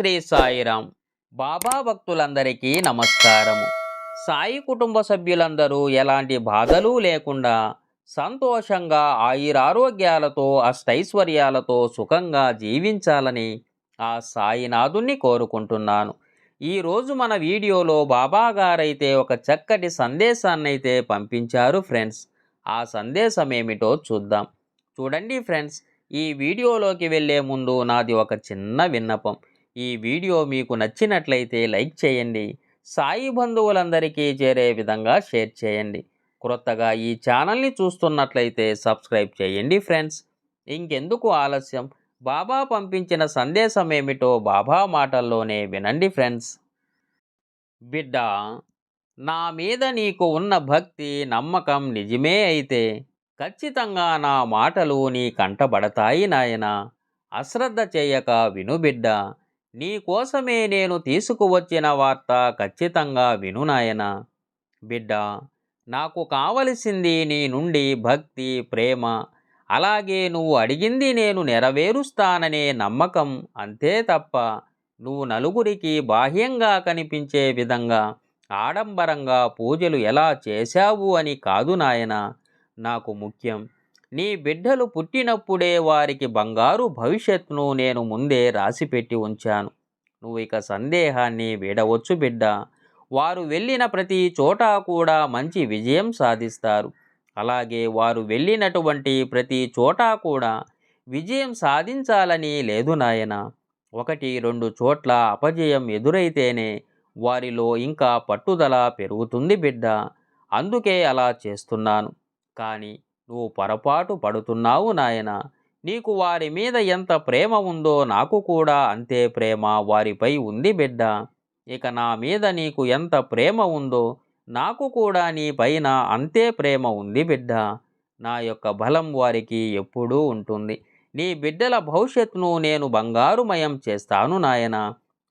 శ్రీ సాయిరాం. బాబా భక్తులందరికీ నమస్కారము. సాయి కుటుంబ సభ్యులందరూ ఎలాంటి బాధలు లేకుండా సంతోషంగా ఆయురారోగ్యాలతో అష్టైశ్వర్యాలతో సుఖంగా జీవించాలని ఆ సాయినాథుణ్ణి కోరుకుంటున్నాను. ఈరోజు మన వీడియోలో బాబా గారైతే ఒక చక్కటి సందేశాన్నైతే పంపించారు ఫ్రెండ్స్. ఆ సందేశం ఏమిటో చూద్దాం. చూడండి ఫ్రెండ్స్, ఈ వీడియోలోకి వెళ్ళే ముందు నాది ఒక చిన్న విన్నపం. ఈ వీడియో మీకు నచ్చినట్లయితే లైక్ చేయండి, సాయి బంధువులందరికీ చేరే విధంగా షేర్ చేయండి. క్రొత్తగా ఈ ఛానల్ని చూస్తున్నట్లయితే సబ్స్క్రైబ్ చేయండి ఫ్రెండ్స్. ఇంకెందుకు ఆలస్యం, బాబా పంపించిన సందేశం ఏమిటో బాబా మాటల్లోనే వినండి ఫ్రెండ్స్. బిడ్డ, నా మీద నీకు ఉన్న భక్తి నమ్మకం నిజమే అయితే ఖచ్చితంగా నా మాటలు నీ కంటబడతాయి నాయనా. అశ్రద్ధ చేయక విను బిడ్డ. నీ కోసమే నేను తీసుకువచ్చిన వార్త ఖచ్చితంగా విను నాయనా. బిడ్డ, నాకు కావలసింది నీ నుండి భక్తి, ప్రేమ, అలాగే నువ్వు అడిగింది నేను నెరవేరుస్తాననే నమ్మకం, అంతే తప్ప నువ్వు నలుగురికి బాహ్యంగా కనిపించే విధంగా ఆడంబరంగా పూజలు ఎలా చేశావు అని కాదు నాయనా. నాకు ముఖ్యం, నీ బిడ్డలు పుట్టినప్పుడే వారికి బంగారు భవిష్యత్తును నేను ముందే రాసిపెట్టి ఉంచాను. నువ్వు ఇక సందేహాన్ని వీడవచ్చు బిడ్డ. వారు వెళ్ళిన ప్రతి చోట కూడా మంచి విజయం సాధిస్తారు. అలాగే వారు వెళ్ళినటువంటి ప్రతి చోట కూడా విజయం సాధించాలని లేదు నాయన. 1-2 చోట్ల అపజయం ఎదురైతేనే వారిలో ఇంకా పట్టుదల పెరుగుతుంది బిడ్డ. అందుకే అలా చేస్తున్నాను. కానీ నువ్వు పొరపాటు పడుతున్నావు నాయన. నీకు వారి మీద ఎంత ప్రేమ ఉందో నాకు కూడా అంతే ప్రేమ వారిపై ఉంది బిడ్డ. ఇక నా మీద నీకు ఎంత ప్రేమ ఉందో నాకు కూడా నీ పైన అంతే ప్రేమ ఉంది బిడ్డ. నా యొక్క బలం వారికి ఎప్పుడూ ఉంటుంది. నీ బిడ్డల భవిష్యత్తును నేను బంగారుమయం చేస్తాను నాయన.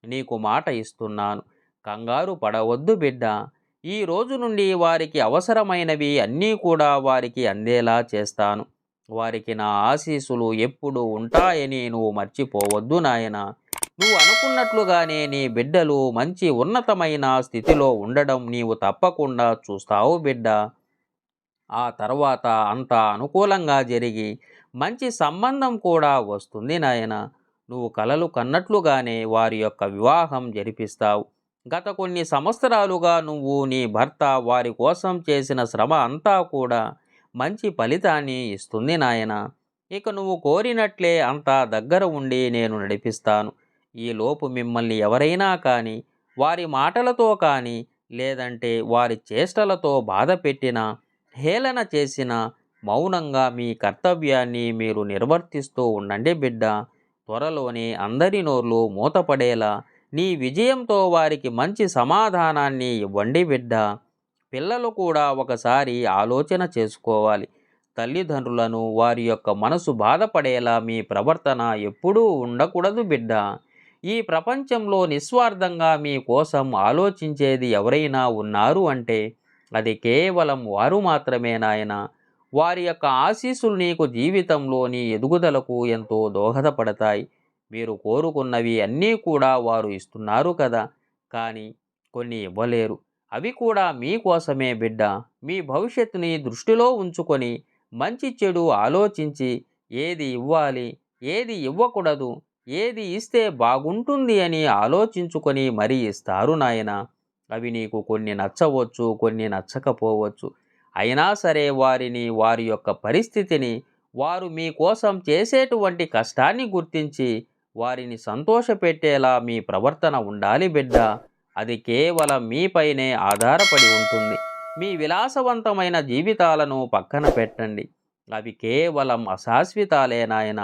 నీకు మాట ఇస్తున్నాను, కంగారు పడవద్దు బిడ్డ. ఈ రోజు నుండి వారికి అవసరమైనవి అన్నీ కూడా వారికి అందేలా చేస్తాను. వారికి నా ఆశీస్సులు ఎప్పుడు ఉంటాయని నువ్వు మర్చిపోవద్దు నాయన. నువ్వు అనుకున్నట్లుగానే నీ బిడ్డలు మంచి ఉన్నతమైన స్థితిలో ఉండడం నీవు తప్పకుండా చూస్తావు బిడ్డ. ఆ తర్వాత అంతా అనుకూలంగా జరిగి మంచి సంబంధం కూడా వస్తుంది నాయన. నువ్వు కలలు కన్నట్లుగానే వారి యొక్క వివాహం జరిపిస్తావు. గత కొన్ని సంవత్సరాలుగా నువ్వు, నీ భర్త వారి కోసం చేసిన శ్రమ అంతా కూడా మంచి ఫలితాన్ని ఇస్తుంది నాయన. ఇక నువ్వు కోరినట్లే అంతా దగ్గర ఉండి నేను నడిపిస్తాను. ఈలోపు మిమ్మల్ని ఎవరైనా కానీ వారి మాటలతో కానీ లేదంటే వారి చేష్టలతో బాధ పెట్టినా, హేళన చేసిన, మౌనంగా మీ కర్తవ్యాన్ని మీరు నిర్వర్తిస్తూ ఉండండి బిడ్డ. త్వరలోనే అందరి నోర్లు మూతపడేలా నీ విజయంతో వారికి మంచి సమాధానాన్ని ఇవ్వండి బిడ్డ. పిల్లలు కూడా ఒకసారి ఆలోచన చేసుకోవాలి. తల్లిదండ్రులను వారి యొక్క మనసు బాధపడేలా మీ ప్రవర్తన ఎప్పుడూ ఉండకూడదు బిడ్డ. ఈ ప్రపంచంలో నిస్వార్థంగా మీ కోసం ఆలోచించేది ఎవరైనా ఉన్నారు అంటే అది కేవలం వారు మాత్రమే నాయన. వారి యొక్క ఆశీస్సులు నీకు జీవితంలోని ఎదుగుదలకు ఎంతో దోహదపడతాయి. మీరు కోరుకున్నవి అన్నీ కూడా వారు ఇస్తున్నారు కదా, కానీ కొన్ని ఇవ్వలేరు. అవి కూడా మీకోసమే బిడ్డ. మీ భవిష్యత్తుని దృష్టిలో ఉంచుకొని మంచి చెడు ఆలోచించి ఏది ఇవ్వాలి, ఏది ఇవ్వకూడదు, ఏది ఇస్తే బాగుంటుంది అని ఆలోచించుకొని మరీ ఇస్తారు నాయన. అవి నీకు కొన్ని నచ్చవచ్చు, కొన్ని నచ్చకపోవచ్చు. అయినా సరే వారిని, వారి యొక్క పరిస్థితిని, వారు మీకోసం చేసేటువంటి కష్టాన్ని గుర్తించి వారిని సంతోషపెట్టేలా మీ ప్రవర్తన ఉండాలి బిడ్డ. అది కేవలం మీపైనే ఆధారపడి ఉంటుంది. మీ విలాసవంతమైన జీవితాలను పక్కన పెట్టండి. అవి కేవలం అశాశ్వతాలే నాయన.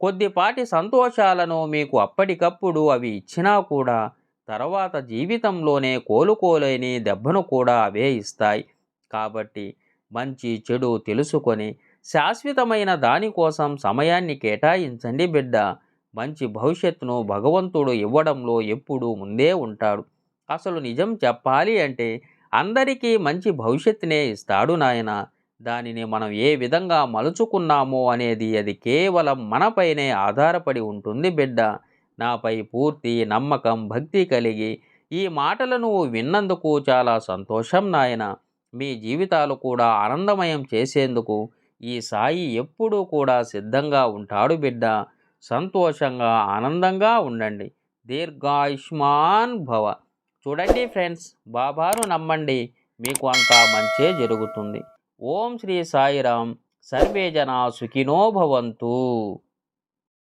కొద్దిపాటి సంతోషాలను మీకు అప్పటికప్పుడు అవి ఇచ్చినా కూడా తర్వాత జీవితంలోనే కోలుకోలేని దెబ్బను కూడా అవే ఇస్తాయి. కాబట్టి మంచి చెడు తెలుసుకొని శాశ్వతమైన దానికోసం సమయాన్ని కేటాయించండి బిడ్డ. మంచి భవిష్యత్తును భగవంతుడు ఇవ్వడంలో ఎప్పుడూ ముందే ఉంటాడు. అసలు నిజం చెప్పాలి అంటే అందరికీ మంచి భవిష్యత్తునే ఇస్తాడు నాయన. దానిని మనం ఏ విధంగా మలుచుకున్నామో అనేది అది కేవలం మనపైనే ఆధారపడి ఉంటుంది బిడ్డ. నాపై పూర్తి నమ్మకం, భక్తి కలిగి ఈ మాటలను విన్నందుకు చాలా సంతోషం నాయన. మీ జీవితాలు కూడా ఆనందమయం చేసేందుకు ఈ సాయి ఎప్పుడూ కూడా సిద్ధంగా ఉంటాడు బిడ్డ. సంతోషంగా, ఆనందంగా ఉండండి. దీర్ఘాయుష్మాన్ భవ. చూడండి ఫ్రెండ్స్, బాబాను నమ్మండి, మీకు అంతా మంచే జరుగుతుంది. ఓం శ్రీ సాయిరాం. సర్వే జనా సుఖినో భవంతు.